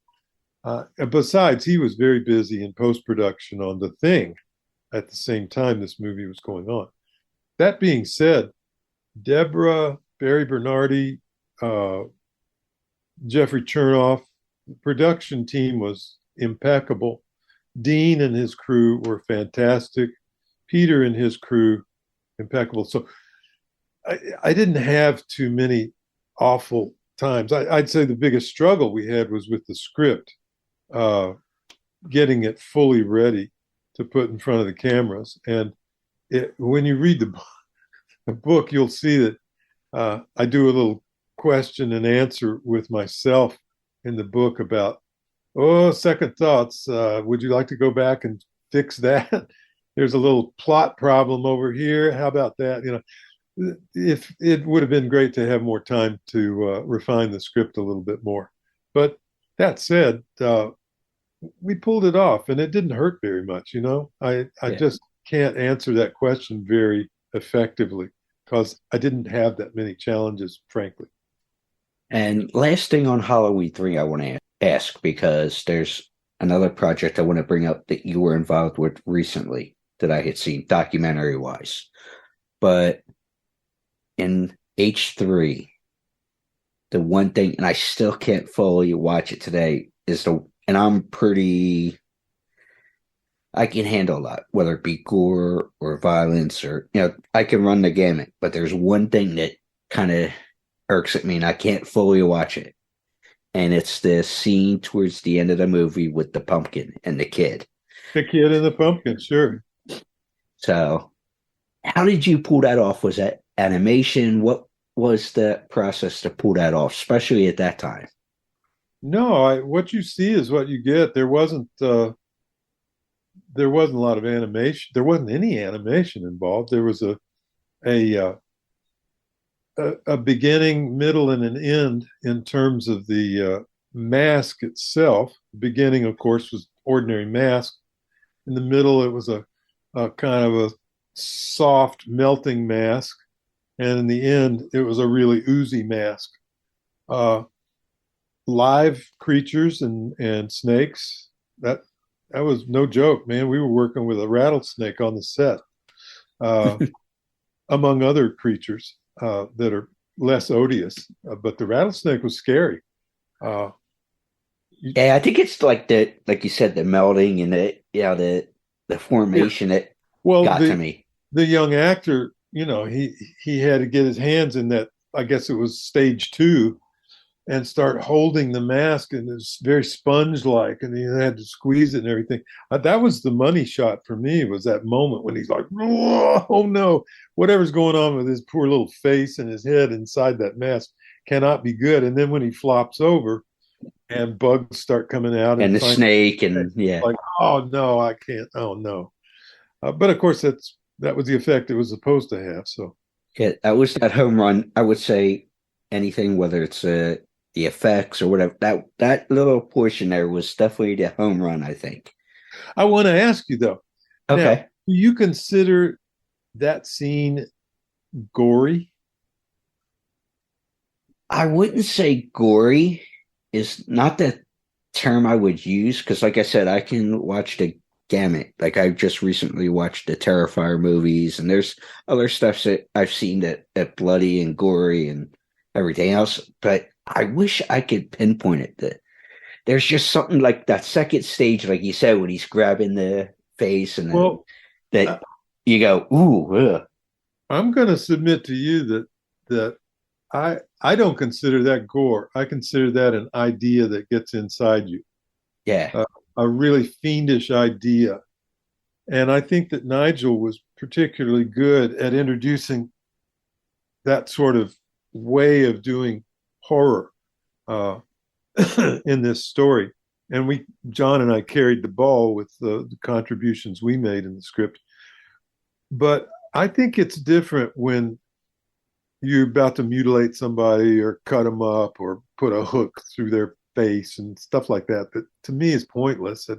And besides, he was very busy in post-production on The Thing at the same time this movie was going on. That being said, Deborah, Barry Bernardi, Jeffrey Chernoff, the production team was impeccable. Dean and his crew were fantastic. Peter and his crew, impeccable. So I didn't have too many awful times. I'd say the biggest struggle we had was with the script, getting it fully ready to put in front of the cameras. And when you read the book, you'll see that I do a little question and answer with myself in the book about, second thoughts. Would you like to go back and fix that? There's a little plot problem over here. How about that? If it would have been great to have more time to refine the script a little bit more. But that said, we pulled it off, and it didn't hurt very much. I just can't answer that question very effectively because I didn't have that many challenges, frankly. And last thing on Halloween 3, I want to ask, because there's another project I want to bring up that you were involved with recently that I had seen documentary-wise. But in H3, the one thing, and I still can't fully watch it today, and I can handle a lot, whether it be gore or violence or, I can run the gamut. But there's one thing that kind of irks at me and I can't fully watch it. And it's the scene towards the end of the movie with the pumpkin and the kid. The kid and the pumpkin, sure. So how did you pull that off? Was that animation? What was the process to pull that off, especially at that time? No, what you see is what you get. There wasn't a lot of animation. There wasn't any animation involved. There was a beginning, middle, and an end in terms of the mask itself. The beginning, of course, was ordinary mask. In the middle, it was a kind of a soft melting mask, and in the end, it was a really oozy mask. Live creatures and snakes. That was no joke, man. We were working with a rattlesnake on the set, among other creatures that are less odious. But the rattlesnake was scary. Yeah, I think it's like like you said, the melding and the formation that Well, got to me. the young actor, he had to get his hands in that. I guess it was stage 2, and start holding the mask, and it's very sponge-like, and he had to squeeze it and everything. That was the money shot for me. Was that moment when he's like, "Oh no, whatever's going on with his poor little face and his head inside that mask cannot be good." And then when he flops over, and bugs start coming out, And the snake, and yeah, like, "Oh no, I can't. Oh no." But of course, that was the effect it was supposed to have. So yeah, that was that home run. I would say anything, whether it's the effects or whatever, that little portion there was definitely the home run, I think. I want to ask you though. Okay. Now, do you consider that scene gory? I wouldn't say gory is not the term I would use because, like I said, I can watch the gamut. Like I just recently watched the Terrifier movies, and there's other stuff that I've seen that bloody and gory and everything else. But I wish I could pinpoint it. That there's just something like that second stage, like you said, when he's grabbing the face, and that you go, ooh. Ugh. I'm going to submit to you that I don't consider that gore. I consider that an idea that gets inside you. Yeah. A really fiendish idea. And I think that Nigel was particularly good at introducing that sort of way of doing horror in this story. And John and I carried the ball with the contributions we made in the script. But I think it's different when you're about to mutilate somebody or cut them up or put a hook through their face and stuff like that. That to me is pointless.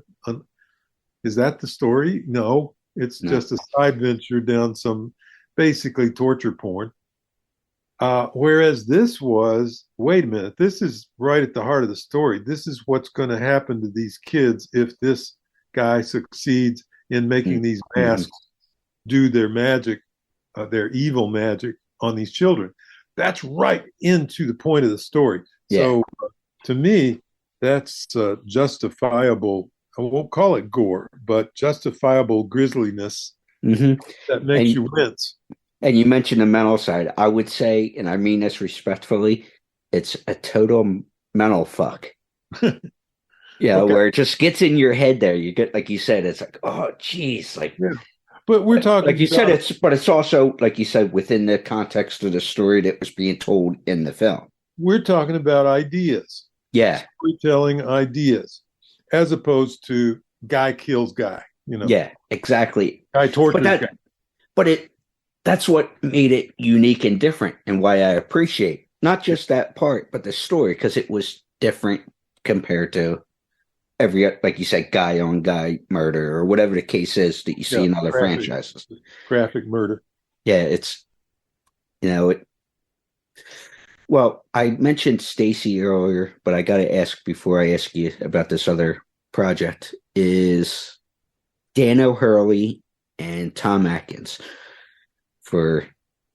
Is that the story? No, it's just a side venture down some basically torture porn. Whereas this was, wait a minute, this is right at the heart of the story. This is what's going to happen to these kids if this guy succeeds in making these masks do their magic, their evil magic on these children. That's right into the point of the story. Yeah. So to me, that's justifiable. I won't call it gore, but justifiable grisliness that makes you wince. And you mentioned the mental side. I would say, and I mean this respectfully, it's a total mental fuck. Where it just gets in your head there. You get, like you said, it's like, oh, geez. Like, yeah. But we're talking, like you said, it's also, like you said, within the context of the story that was being told in the film. We're talking about ideas. Yeah. Storytelling ideas, as opposed to guy kills guy, Yeah, exactly. Guy tortures guy. But that's what made it unique and different, and why I appreciate not just that part, but the story, because it was different compared to every, like you said, guy on guy murder or whatever the case is that you see in other franchises. Graphic murder. Yeah, it's, well, I mentioned Stacy earlier, but I got to ask before I ask you about this other project, is Dan O'Hurley and Tom Atkins for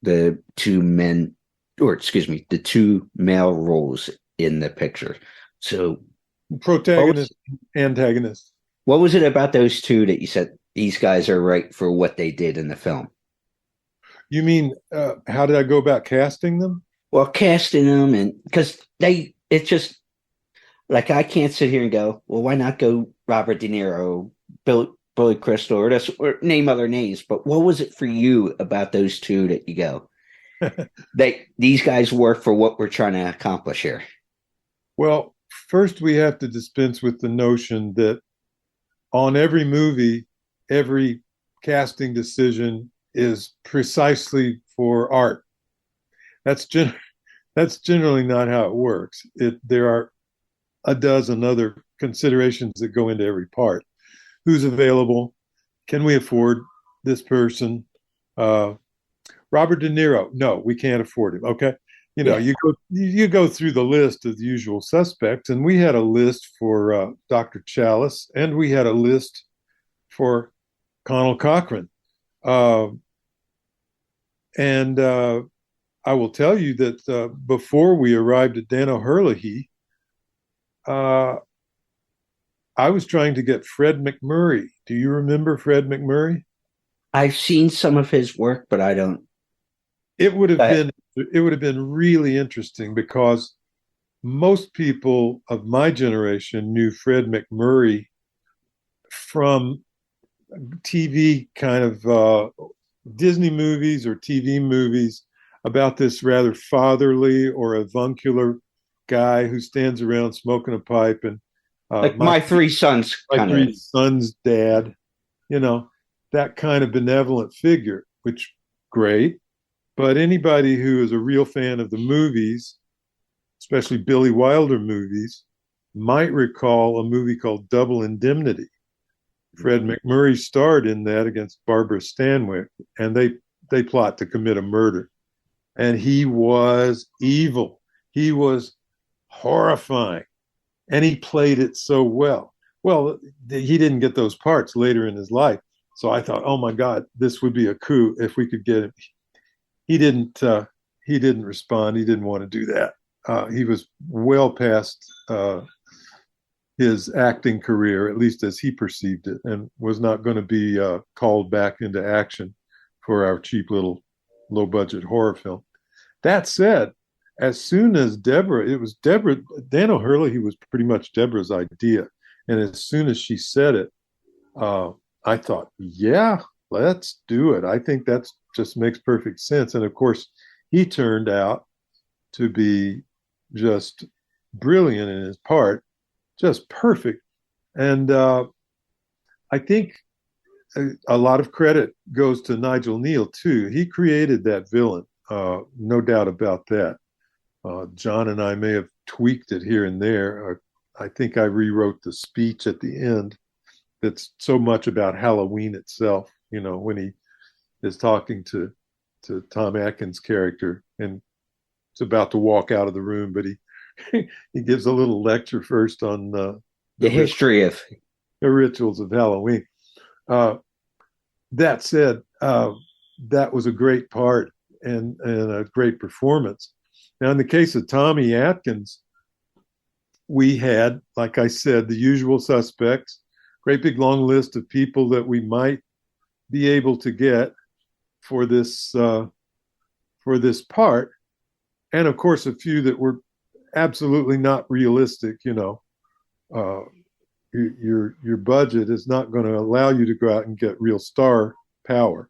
the two male roles in the picture. So protagonist, antagonist. What was it about those two that you said these guys are right for what they did in the film? You mean, how did I go about casting them? Well, casting them, and because it's just like, I can't sit here and go, well, why not go Robert De Niro, Billy Crystal, or name other names? But what was it for you about those two that you go, these guys work for what we're trying to accomplish here? Well, first we have to dispense with the notion that on every movie, every casting decision is precisely for art. That's generally not how it works. There are a dozen other considerations that go into every part. Who's available? Can we afford this person? Robert De Niro? No, we can't afford him. Okay, you go through the list of the usual suspects, and we had a list for Dr. Chalice, and we had a list for Connell Cochran, and I will tell you that before we arrived at Dan O'Herlihy, uh, I was trying to get Fred McMurray. Do you remember Fred McMurray? I've seen some of his work, but I don't. It would have been really interesting because most people of my generation knew Fred McMurray from TV kind of Disney movies or TV movies about this rather fatherly or avuncular guy who stands around smoking a pipe and Like my three sons. my three sons' dad, you know, that kind of benevolent figure, which great. But anybody who is a real fan of the movies, especially Billy Wilder movies, might recall a movie called Double Indemnity. Fred McMurray starred in that against Barbara Stanwyck, and they plot to commit a murder. And he was evil. He was horrifying, and he played it so well. Well, he didn't get those parts later in his life, so I thought, oh my God, this would be a coup if we could get him. He didn't. He didn't respond. He didn't want to do that. He was well past his acting career, at least as he perceived it, and was not going to be called back into action for our cheap little low-budget horror film. That said, as soon as it was Deborah, Dan O'Herlihy was pretty much Deborah's idea, and as soon as she said it, I thought, yeah, let's do it. I think that just makes perfect sense. And of course, he turned out to be just brilliant in his part, just perfect. And I think a lot of credit goes to Nigel Neal, too. He created that villain, no doubt about that. John and I may have tweaked it here and there. I think I rewrote the speech at the end that's so much about Halloween itself, you know, when he is talking to Tom Atkins' character and is about to walk out of the room, but he gives a little lecture first on the history of the rituals of Halloween. That said, that was a great part and a great performance. Now, in the case of Tommy Atkins, we had, like I said, the usual suspects, great big long list of people that we might be able to get for this part, and of course a few that were absolutely not realistic. You know, your budget is not going to allow you to go out and get real star power.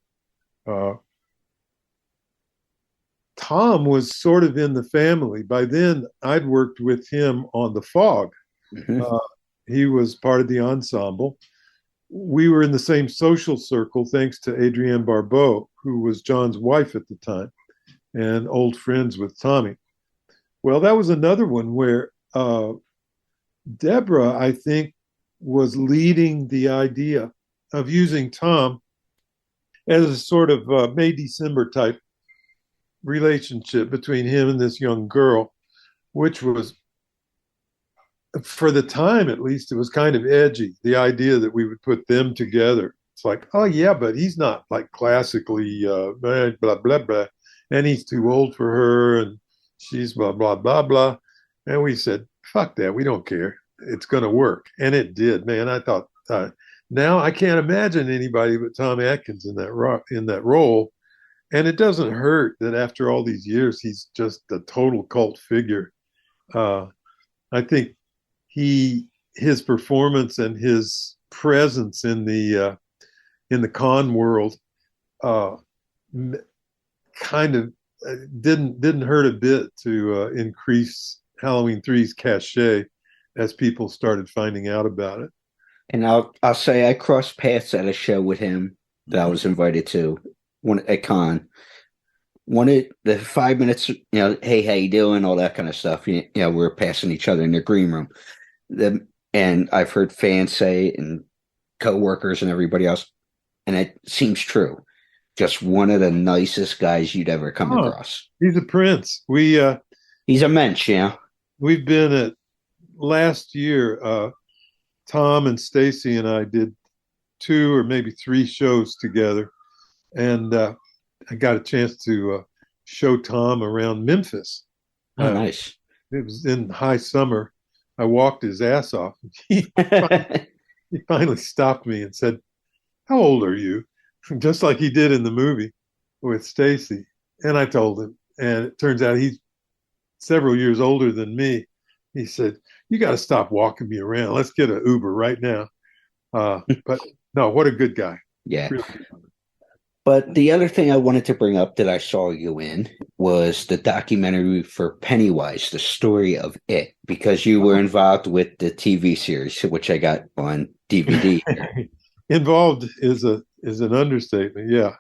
Tom was sort of in the family. By then, I'd worked with him on The Fog. Mm-hmm. He was part of the ensemble. We were in the same social circle thanks to Adrienne Barbeau, who was John's wife at the time and old friends with Tommy. Well, that was another one where Deborah, I think, was leading the idea of using Tom as a sort of May-December type relationship between him and this young girl, which was, for the time at least, it was kind of edgy, the idea that we would put them together. It's like, oh yeah, but he's not like classically blah, blah, blah, blah, and he's too old for her, and she's blah, blah, blah, blah. And we said, fuck that, we don't care. It's going to work. And it did, man. I thought, now I can't imagine anybody but Tom Atkins in that role. And it doesn't hurt that after all these years, he's just a total cult figure. I think his performance and his presence in the con world kind of didn't hurt a bit to increase Halloween 3's cachet as people started finding out about it. And I'll say I crossed paths at a show with him that I was invited to at con. Wanted the 5 minutes, you know, hey, how you doing, all that kind of stuff. You know, we're passing each other in the green room. And I've heard fans say it and coworkers and everybody else, and it seems true. Just one of the nicest guys you'd ever come across. He's a prince. He's a mensch, you know. We've been at last year. Tom and Stacy and I did 2 or maybe 3 shows together, and I got a chance to show Tom around Memphis. Oh, nice. It was in high summer. I walked his ass off. He finally stopped me and said, "How old are you?" Just like he did in the movie with Stacy. And I told him, and it turns out he's several years older than me. He said, "You got to stop walking me around. Let's get an Uber right now." But no, what a good guy. Yeah. Really. But the other thing I wanted to bring up that I saw you in was the documentary for Pennywise, the story of it, because you were involved with the TV series, which I got on DVD. Involved is an understatement. Yeah.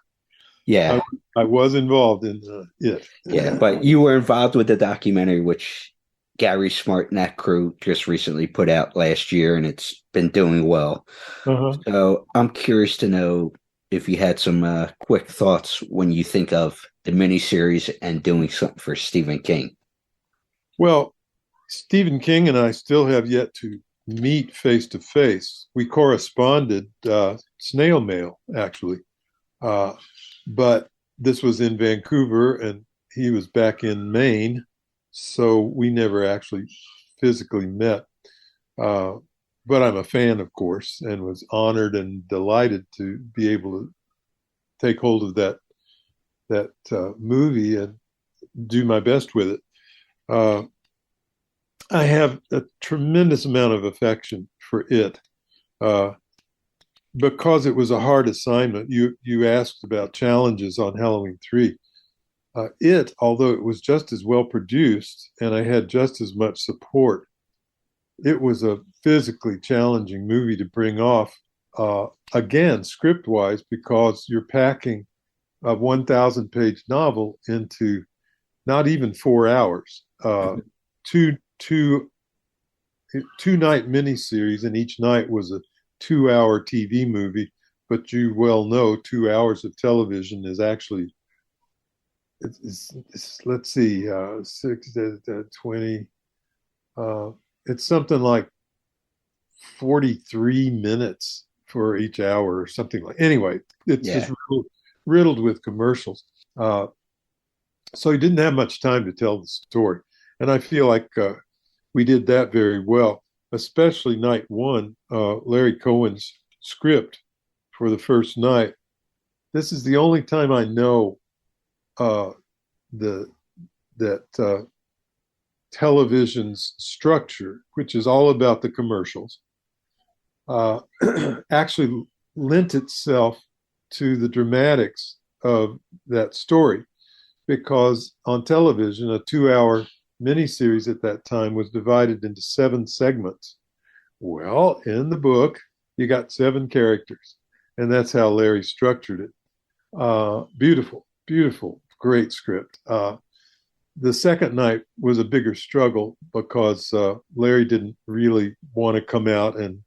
Yeah. I was involved in it. Yeah, but you were involved with the documentary, which Gary Smart and that crew just recently put out last year, and it's been doing well. Uh-huh. So I'm curious to know if you had some quick thoughts when you think of the miniseries and doing something for Stephen King. Well, Stephen King and I still have yet to meet face to face. We corresponded snail mail, actually. But this was in Vancouver and he was back in Maine. So we never actually physically met. But I'm a fan, of course, and was honored and delighted to be able to take hold of that movie and do my best with it. I have a tremendous amount of affection for it because it was a hard assignment. You asked about challenges on Halloween 3. Although it was just as well produced and I had just as much support, it was a physically challenging movie to bring off, again, script-wise, because you're packing a 1,000-page novel into not even 4 hours. Two night miniseries, and each night was a 2-hour TV movie. But you well know 2 hours of television is actually, let's see, 6 to 20. It's something like 43 minutes for each hour or something like. Anyway, it's just riddled with commercials. So he didn't have much time to tell the story. And I feel like we did that very well, especially night one, Larry Cohen's script for the first night. This is the only time I know that television's structure, which is all about the commercials, actually lent itself to the dramatics of that story. Because on television, a 2-hour miniseries at that time was divided into 7 segments. Well, in the book, you got 7 characters, and that's how Larry structured it. Beautiful, great script. The second night was a bigger struggle because Larry didn't really want to come out and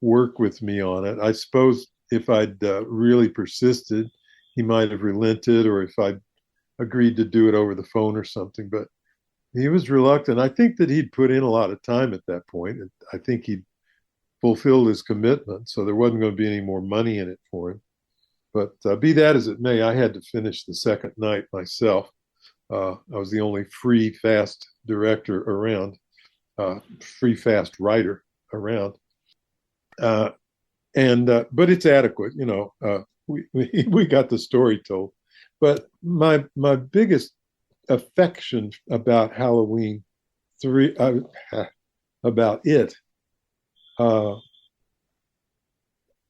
work with me on it. I suppose if I'd really persisted, he might have relented, or if I'd agreed to do it over the phone or something, but he was reluctant. I think that he'd put in a lot of time at that point. I think he'd fulfilled his commitment, so there wasn't going to be any more money in it for him. But be that as it may, I had to finish the second night myself. I was the only free, fast director around, free, fast writer around. But it's adequate, we got the story told. But my biggest affection about Halloween 3, about it,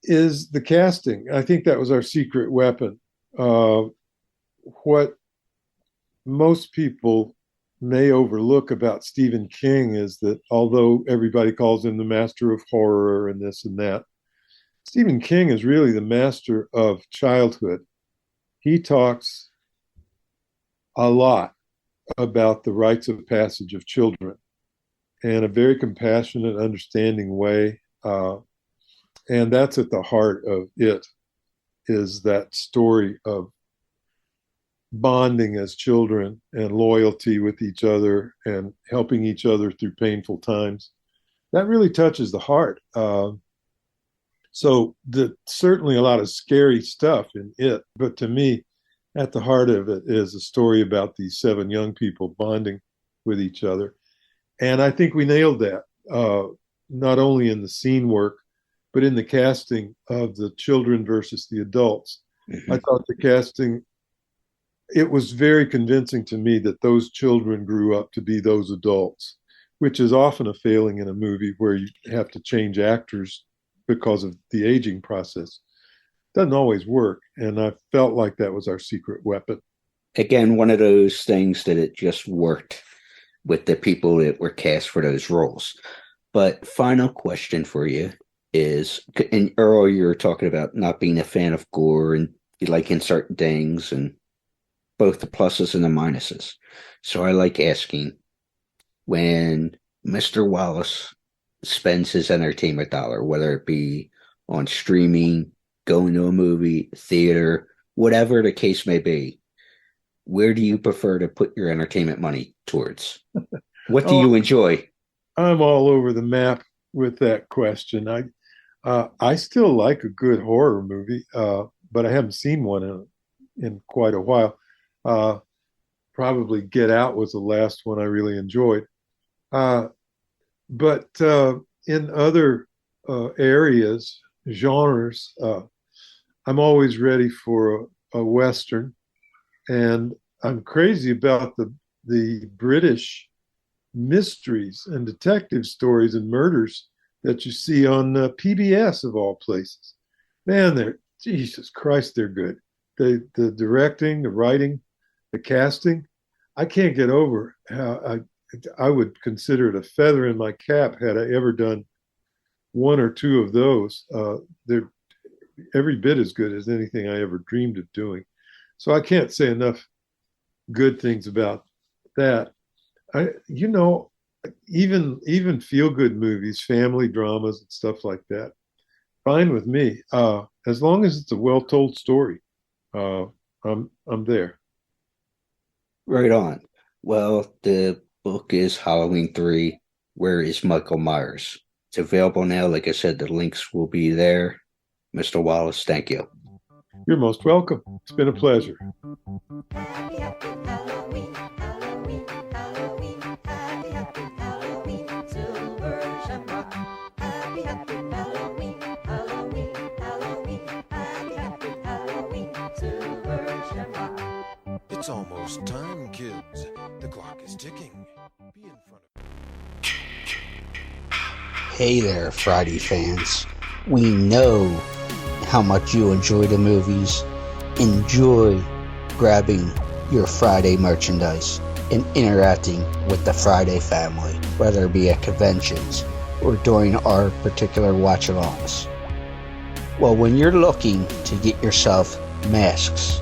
is the casting. I think that was our secret weapon. What most people may overlook about Stephen King is that although everybody calls him the master of horror and this and that, Stephen King is really the master of childhood. He talks a lot about the rites of passage of children in a very compassionate, understanding way. And that's at the heart of it, is that story of bonding as children and loyalty with each other and helping each other through painful times. That really touches the heart. So certainly a lot of scary stuff in it, but to me, at the heart of it is a story about these 7 young people bonding with each other. And I think we nailed that, not only in the scene work, but in the casting of the children versus the adults. Mm-hmm. I thought the casting, it was very convincing to me that those children grew up to be those adults, which is often a failing in a movie where you have to change actors because of the aging process. Doesn't always work, and I felt like that was our secret weapon. Again, one of those things that it just worked with the people that were cast for those roles. But final question for you is, and Earl, you were talking about not being a fan of gore and you liking certain things and both the pluses and the minuses. So I like asking, when Mr. Wallace spends his entertainment dollar, whether it be on streaming, going to a movie, theater, whatever the case may be, where do you prefer to put your entertainment money towards? What do you enjoy? I'm all over the map with that question. I still like a good horror movie, but I haven't seen one in quite a while. Probably Get Out was the last one I really enjoyed. But in other areas, genres, I'm always ready for a Western. And I'm crazy about the British mysteries and detective stories and murders that you see on PBS of all places. Man, Jesus Christ, they're good. The directing, the writing, the casting, I can't get over how I would consider it a feather in my cap had I ever done 1 or 2 of those. They're every bit as good as anything I ever dreamed of doing. So I can't say enough good things about that. Even feel-good movies, family dramas and stuff like that, fine with me. As long as it's a well-told story, I'm there. Right on. Well, the book is Halloween 3, Where is Michael Myers? It's available now. Like I said, the links will be there. Mr. Wallace, thank you. You're most welcome. It's been a pleasure. Happy, happy Halloween, Halloween, Halloween, happy, happy Halloween, Silver Shamrock. Happy, happy Halloween, Halloween, Halloween, happy, happy Halloween, Silver Shamrock. It's almost time, kids. The clock is ticking. Be in front of... Hey there, Friday fans. We know how much you enjoy the movies. Enjoy grabbing your Friday merchandise and interacting with the Friday family, whether it be at conventions or during our particular watch-alongs. Well, when you're looking to get yourself masks,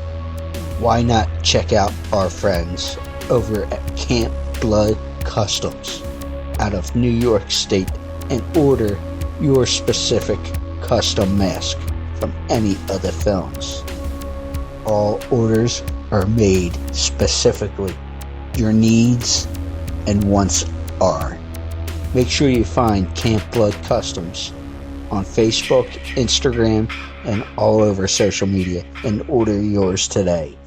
why not check out our friends over at Camp Blood Customs out of New York State and order your specific custom mask from any of the films. All orders are made specifically. Your needs and wants are. Make sure you find Camp Blood Customs on Facebook, Instagram, and all over social media and order yours today.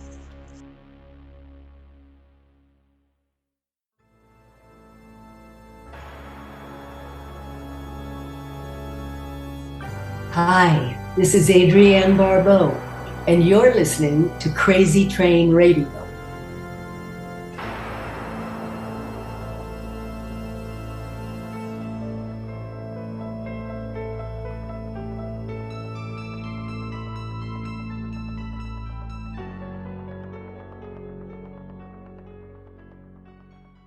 Hi, this is Adrienne Barbeau, and you're listening to Crazy Train Radio.